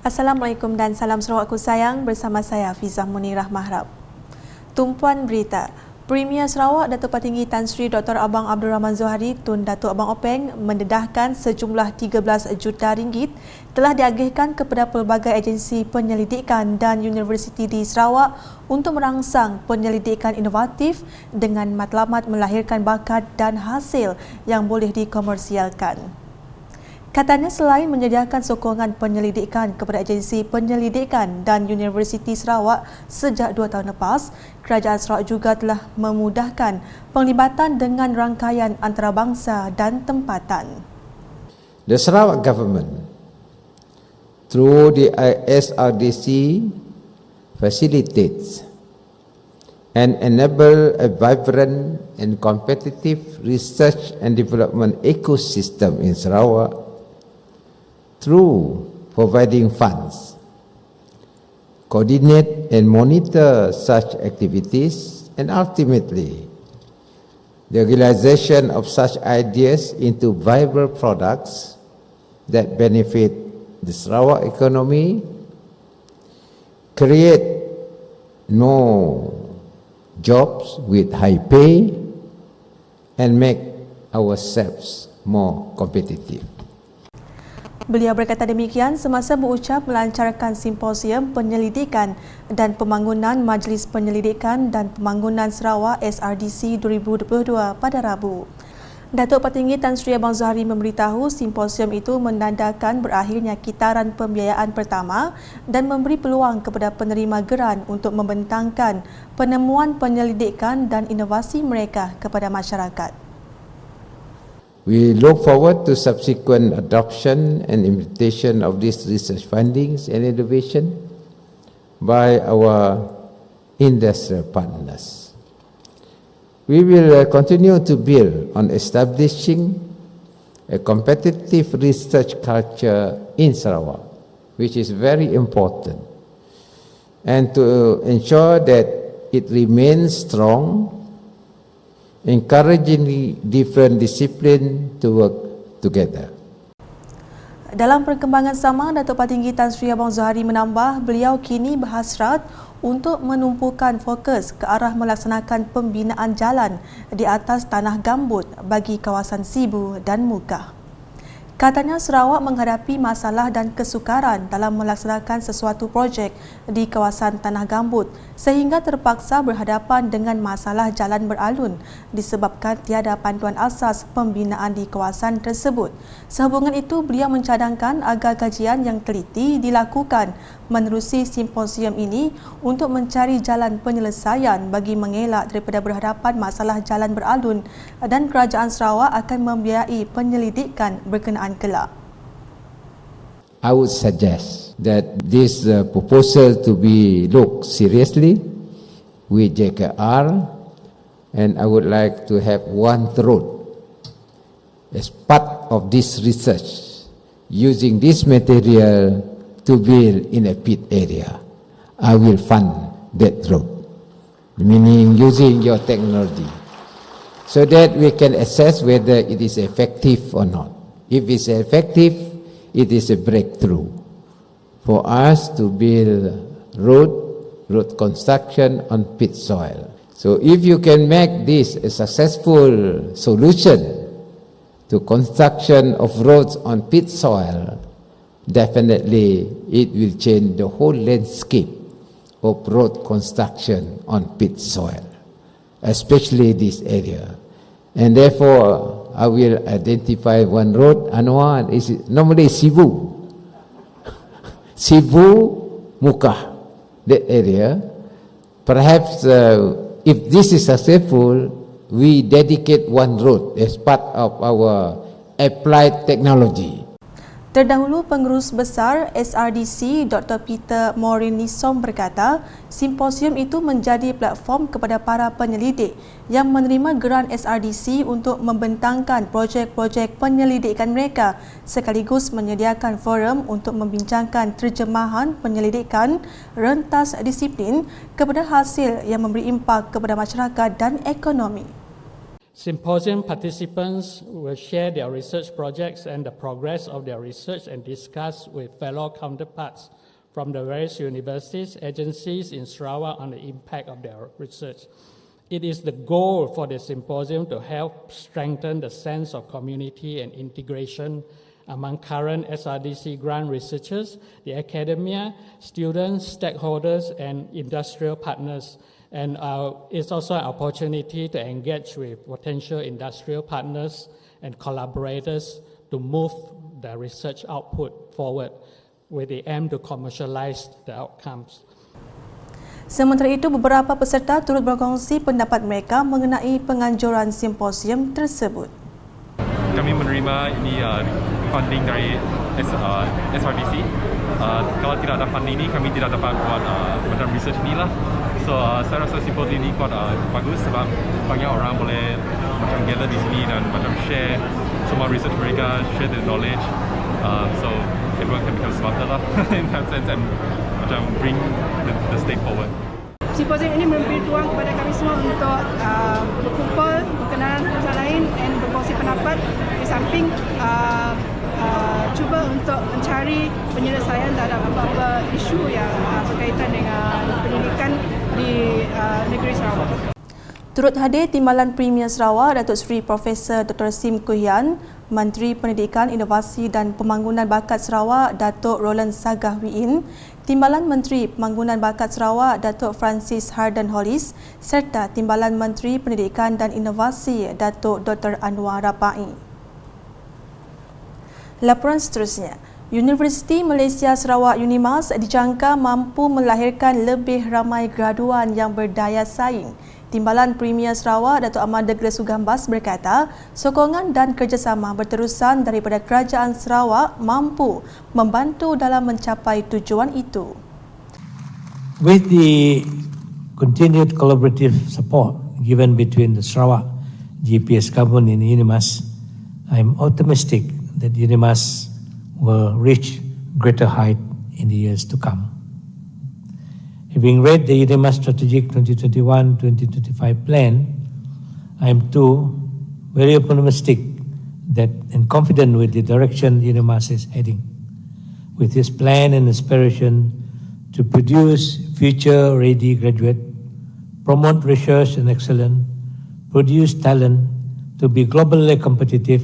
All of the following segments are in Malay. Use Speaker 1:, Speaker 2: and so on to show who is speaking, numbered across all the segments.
Speaker 1: Assalamualaikum dan salam Sarawakku sayang, bersama saya Fizah Munirah Mahrab. Tumpuan berita. Premier Sarawak Datuk Patinggi Tan Sri Dr. Abang Abdul Rahman Zohari Tun Datuk Abang Openg mendedahkan sejumlah 13 juta ringgit telah diagihkan kepada pelbagai agensi penyelidikan dan universiti di Sarawak untuk merangsang penyelidikan inovatif dengan matlamat melahirkan bakat dan hasil yang boleh dikomersialkan. Katanya selain menyediakan sokongan penyelidikan kepada agensi penyelidikan dan Universiti Sarawak sejak 2 tahun lepas, Kerajaan Sarawak juga telah memudahkan penglibatan dengan rangkaian antarabangsa dan tempatan.
Speaker 2: The Sarawak government, through the SRDC, facilitates and enable a vibrant and competitive research and development ecosystem in Sarawak through providing funds, coordinate and monitor such activities, and ultimately the realization of such ideas into viable products that benefit the Sarawak economy, create more jobs with high pay, and make ourselves more competitive.
Speaker 1: Beliau berkata demikian semasa berucap melancarkan simposium penyelidikan dan pembangunan Majlis Penyelidikan dan Pembangunan Sarawak SRDC 2022 pada Rabu. Datuk Patinggi Tan Sri Abang Zohari memberitahu simposium itu menandakan berakhirnya kitaran pembiayaan pertama dan memberi peluang kepada penerima geran untuk membentangkan penemuan penyelidikan dan inovasi mereka kepada masyarakat.
Speaker 2: We look forward to subsequent adoption and implementation of these research findings and innovation by our industrial partners. We will continue to build on establishing a competitive research culture in Sarawak, which is very important, and to ensure that it remains strong, encouraging different discipline to work together.
Speaker 1: Dalam perkembangan sama, Datuk Patinggi Tan Sri Abang Zohari menambah beliau kini berhasrat untuk menumpukan fokus ke arah melaksanakan pembinaan jalan di atas tanah gambut bagi kawasan Sibu dan Mukah. Katanya Sarawak menghadapi masalah dan kesukaran dalam melaksanakan sesuatu projek di kawasan tanah gambut sehingga terpaksa berhadapan dengan masalah jalan beralun disebabkan tiada panduan asas pembinaan di kawasan tersebut. Sehubungan itu, beliau mencadangkan agar kajian yang teliti dilakukan menerusi simposium ini untuk mencari jalan penyelesaian bagi mengelak daripada berhadapan masalah jalan beralun dan Kerajaan Sarawak akan membiayai penyelidikan berkenaan kelak.
Speaker 2: I would suggest that this proposal to be looked seriously with JKR, and I would like to have one road as part of this research using this material to build in a pit area. I will fund that road, meaning using your technology, so that we can assess whether it is effective or not. If it's effective, it is a breakthrough for us to build road construction on pit soil. So if you can make this a successful solution to construction of roads on pit soil, definitely it will change the whole landscape of road construction on pit soil, especially this area. And therefore, I will identify one road. Anwar is normally Sibu, Sibu, Mukah, that area. Perhaps if this is successful, we dedicate one road as part of our applied technology.
Speaker 1: Terdahulu, Pengurus Besar SRDC Dr. Peter Morinisom berkata, simposium itu menjadi platform kepada para penyelidik yang menerima geran SRDC untuk membentangkan projek-projek penyelidikan mereka sekaligus menyediakan forum untuk membincangkan terjemahan penyelidikan rentas disiplin kepada hasil yang memberi impak kepada masyarakat dan ekonomi.
Speaker 3: Symposium participants will share their research projects and the progress of their research and discuss with fellow counterparts from the various universities, agencies in Sarawak on the impact of their research. It is the goal for the symposium to help strengthen the sense of community and integration among current SRDC grant researchers, the academia, students, stakeholders, and industrial partners. And it's also an opportunity to engage with potential industrial partners and collaborators to move the research output forward with the aim to commercialize the outcomes.
Speaker 1: Sementara itu, beberapa peserta turut berkongsi pendapat mereka mengenai penganjuran simposium tersebut.
Speaker 4: Kami menerima ini funding dari SRDC. Kalau tidak ada funding ini, kami tidak dapat buat macam research inilah. So saya rasa simposium ini bagus sebab banyak orang boleh macam gather di sini dan macam share semua research mereka, share the knowledge. So everyone can become smarter lah in that sense and macam bring the state forward.
Speaker 5: Simposium ini memberi peluang kepada kami semua untuk berkumpul, berkenalan satu lain dan berkongsi pendapat di samping cuba untuk mencari penyelesaian dalam apa-apa isu yang berkaitan dengan pendidikan di negeri Sarawak.
Speaker 1: Turut hadir Timbalan Premier Sarawak Datuk Seri Profesor Dr. Sim Kuhian, Menteri Pendidikan, Inovasi dan Pembangunan Bakat Sarawak Datuk Roland Sagahwiin, Timbalan Menteri Pembangunan Bakat Sarawak Datuk Francis Harden Hollis serta Timbalan Menteri Pendidikan dan Inovasi Datuk Dr. Anwar Rapai. Laporan seterusnya, Universiti Malaysia Sarawak UNIMAS dijangka mampu melahirkan lebih ramai graduan yang berdaya saing. Timbalan Premier Sarawak Datuk Ahmad Degres Sugambas berkata, sokongan dan kerjasama berterusan daripada Kerajaan Sarawak mampu membantu dalam mencapai tujuan itu.
Speaker 6: With the continued collaborative support given between the Sarawak GPS government and UNIMAS, I am optimistic that UNIMAS will reach greater height in the years to come. Having read the UNIMAS Strategic 2021-2025 plan, I am too very optimistic that and confident with the direction UNIMAS is heading. With this plan and aspiration to produce future-ready graduate, promote research and excellence, produce talent to be globally competitive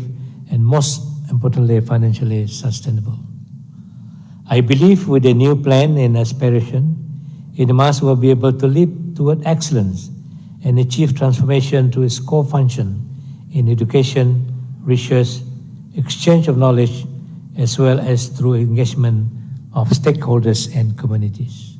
Speaker 6: and most importantly financially sustainable. I believe with the new plan and aspiration, UNIMAS will be able to leap toward excellence and achieve transformation to its core function in education, research, exchange of knowledge, as well as through engagement of stakeholders and communities.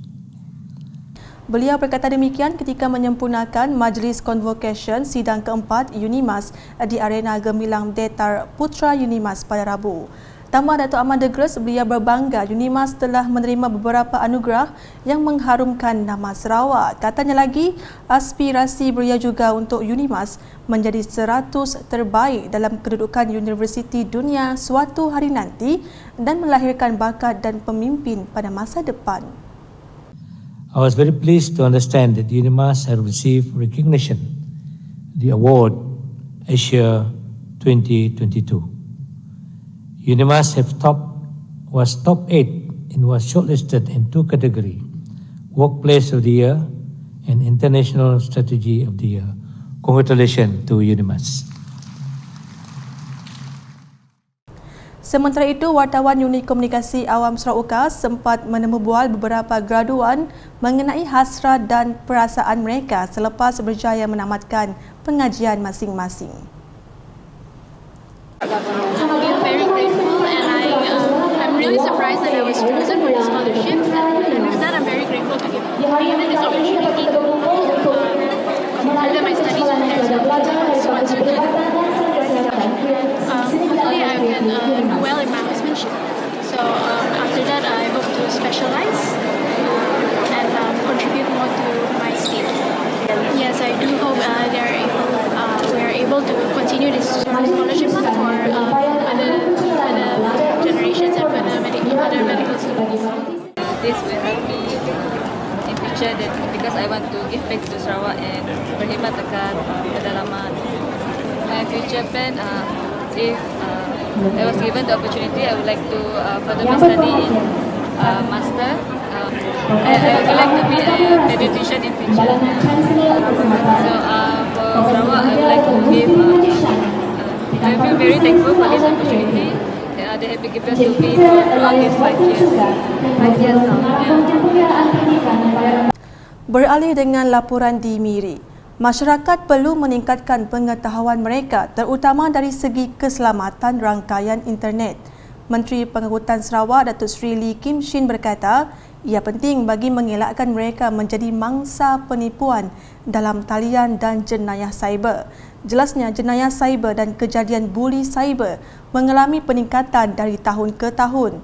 Speaker 1: Beliau berkata demikian ketika menyempurnakan Majlis Convocation Sidang keempat UNIMAS di Arena Gemilang Datar Putra UNIMAS pada Rabu. Tambah Datuk Ahmad Degres, beliau berbangga UNIMAS telah menerima beberapa anugerah yang mengharumkan nama Sarawak. Katanya lagi, aspirasi beliau juga untuk UNIMAS menjadi 100 terbaik dalam kedudukan universiti dunia suatu hari nanti dan melahirkan bakat dan pemimpin pada masa depan.
Speaker 6: I was very pleased to understand that UNIMAS had received recognition, the award Asia 2022. UNIMAS was top 8 and was shortlisted in 2 categories, Workplace of the Year and International Strategy of the Year. Congratulations to UNIMAS.
Speaker 1: Sementara itu, wartawan Unit Komunikasi Awam Sarawak UKAS sempat menemubual beberapa graduan mengenai hasrat dan perasaan mereka selepas berjaya menamatkan pengajian masing-masing.
Speaker 7: I'm very grateful and I'm really surprised that I was chosen for this scholarship, and with that I'm very grateful to be given this opportunity to further my studies with their sponsorship. Hopefully I can do well in my housemanship, so after that I hope to specialize and contribute more to my state. Yes, I do hope we are able to continue this scholarship for other generations and for the medical students.
Speaker 8: This will help me in future because I want to give back to Sarawak and berkhidmat dekat pedalaman. my future plan, if I was given the opportunity, I would like to further my study in master. I would like to be a pediatrician in future. So for Sarawak, I would like to give. I feel very thankful for this opportunity. They have been given to me throughout these 5 years. 5 years now. Yeah.
Speaker 1: Beralih dengan laporan di Miri, masyarakat perlu meningkatkan pengetahuan mereka terutama dari segi keselamatan rangkaian internet. Menteri Pengangkutan Sarawak Datuk Seri Lee Kim Shin berkata, ia penting bagi mengelakkan mereka menjadi mangsa penipuan dalam talian dan jenayah cyber. Jelasnya jenayah cyber dan kejadian buli cyber mengalami peningkatan dari tahun ke tahun.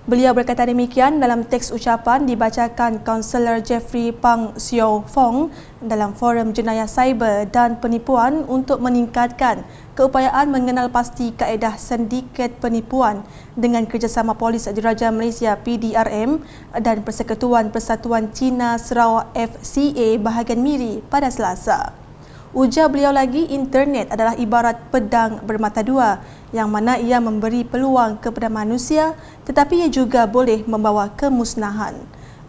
Speaker 1: Beliau berkata demikian dalam teks ucapan dibacakan Kaunselor Jeffrey Pang Xiao Fong dalam Forum Jenayah Cyber dan Penipuan untuk meningkatkan keupayaan mengenal pasti kaedah sindiket penipuan dengan kerjasama Polis Diraja Malaysia PDRM dan Persekutuan Persatuan Cina Sarawak FCA bahagian Miri pada Selasa. Ujar beliau lagi, internet adalah ibarat pedang bermata dua yang mana ia memberi peluang kepada manusia tetapi ia juga boleh membawa kemusnahan.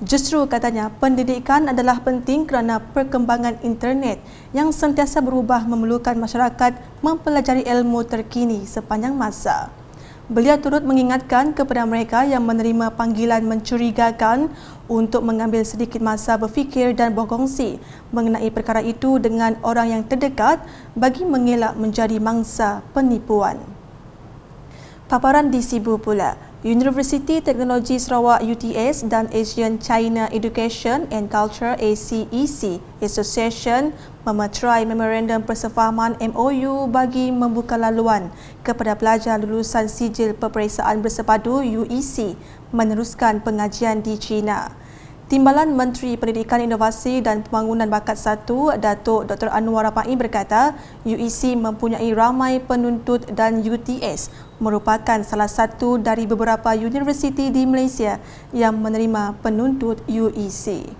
Speaker 1: Justru katanya, pendidikan adalah penting kerana perkembangan internet yang sentiasa berubah memerlukan masyarakat mempelajari ilmu terkini sepanjang masa. Beliau turut mengingatkan kepada mereka yang menerima panggilan mencurigakan untuk mengambil sedikit masa berfikir dan berkongsi mengenai perkara itu dengan orang yang terdekat bagi mengelak menjadi mangsa penipuan. Paparan di Sibu pula, Universiti Teknologi Sarawak UTS dan Asian China Education and Culture ACEC Association memeterai Memorandum Persefahaman MOU bagi membuka laluan kepada pelajar lulusan Sijil Peperiksaan Bersepadu UEC meneruskan pengajian di China. Timbalan Menteri Pendidikan Inovasi dan Pembangunan Bakat 1, Datuk Dr. Anwar Rapai berkata, UEC mempunyai ramai penuntut dan UTS merupakan salah satu dari beberapa universiti di Malaysia yang menerima penuntut UEC.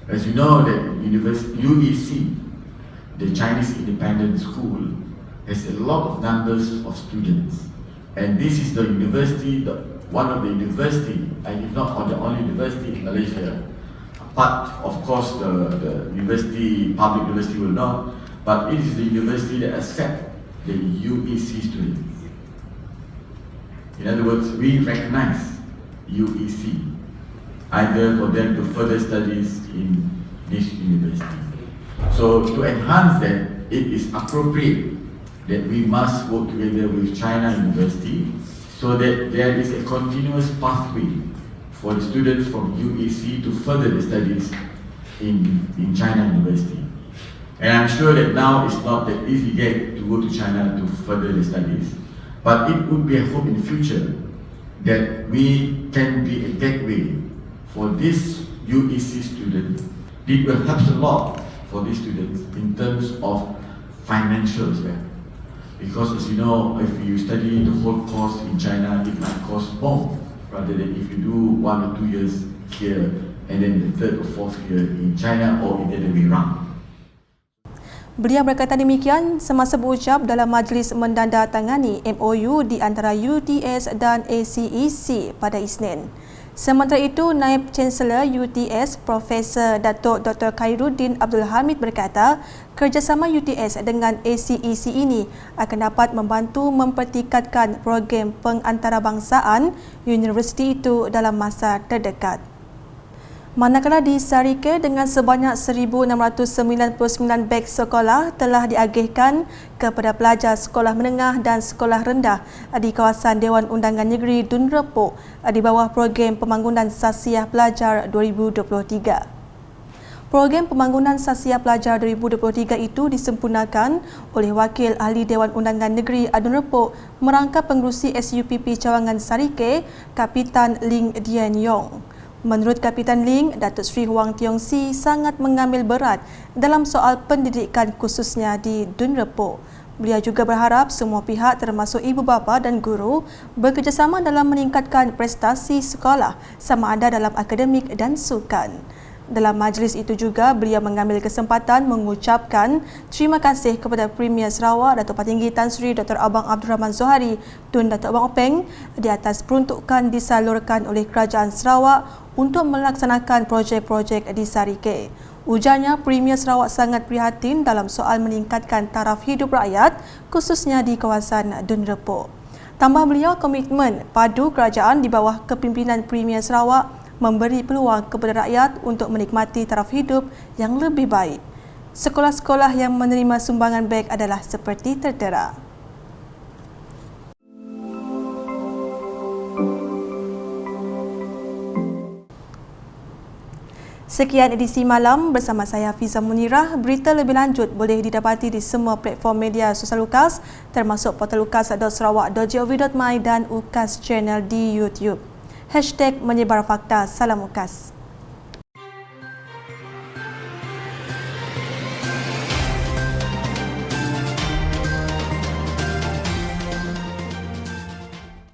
Speaker 9: As you know, that UEC, the Chinese Independent School, has a lot of numbers of students, and this is the university, one of the university, and if not the only university in Malaysia. Apart, of course, the university, public university will not, but it is the university that accepts the UEC students. In other words, we recognize UEC, either for them to further studies in this university. So to enhance that, it is appropriate that we must work together with China University so that there is a continuous pathway for the students from UEC to further their studies in China University. And I'm sure that now it's not that easy yet to go to China to further their studies, but it would be a hope in the future that we can be a gateway for this UEC student. It will help a lot for these students in terms of financial as well. Because as you know, if you study the whole course in China, it might cost more rather than if you do 1 or 2 years here and then the 3rd or 4th year in China or in the other way around.
Speaker 1: Beliau berkata demikian semasa berucap dalam majlis mendandatangani MOU di antara UTS dan ACEC pada Isnin. Sementara itu, Naib Chancellor UTS Profesor Datuk Dr. Khairuddin Abdul Hamid berkata, kerjasama UTS dengan ACEC ini akan dapat membantu mempertingkatkan program pengantarabangsaaan universiti itu dalam masa terdekat. Manakala di Sarike dengan sebanyak 1,699 beg sekolah telah diagihkan kepada pelajar sekolah menengah dan sekolah rendah di kawasan Dewan Undangan Negeri Dun Repok di bawah program pembangunan sasiah pelajar 2023. Program pembangunan sasiah pelajar 2023 itu disempurnakan oleh Wakil Ahli Dewan Undangan Negeri Dun Repok merangkap pengerusi SUPP Cawangan Sarike, Kapitan Ling Dian Yong. Menurut Kapitan Ling, Datuk Seri Huang Tiong Si sangat mengambil berat dalam soal pendidikan khususnya di Dun Repok. Beliau juga berharap semua pihak termasuk ibu bapa dan guru bekerjasama dalam meningkatkan prestasi sekolah sama ada dalam akademik dan sukan. Dalam majlis itu juga, beliau mengambil kesempatan mengucapkan terima kasih kepada Premier Sarawak Datuk Patinggi Tan Sri Dr. Abang Abdul Rahman Zohari Tun Datuk Abang Openg di atas peruntukan disalurkan oleh Kerajaan Sarawak untuk melaksanakan projek-projek di Sarike. Ujarnya, Premier Sarawak sangat prihatin dalam soal meningkatkan taraf hidup rakyat, khususnya di kawasan Dun Repok. Tambah beliau, komitmen padu kerajaan di bawah kepimpinan Premier Sarawak memberi peluang kepada rakyat untuk menikmati taraf hidup yang lebih baik. Sekolah-sekolah yang menerima sumbangan beg adalah seperti tertera. Sekian edisi malam bersama saya Fiza Munirah. Berita lebih lanjut boleh didapati di semua platform media sosial UKAS termasuk portal ukas.sarawak.gov.my dan UKAS Channel di YouTube. #menyebar fakta. Salam UKAS.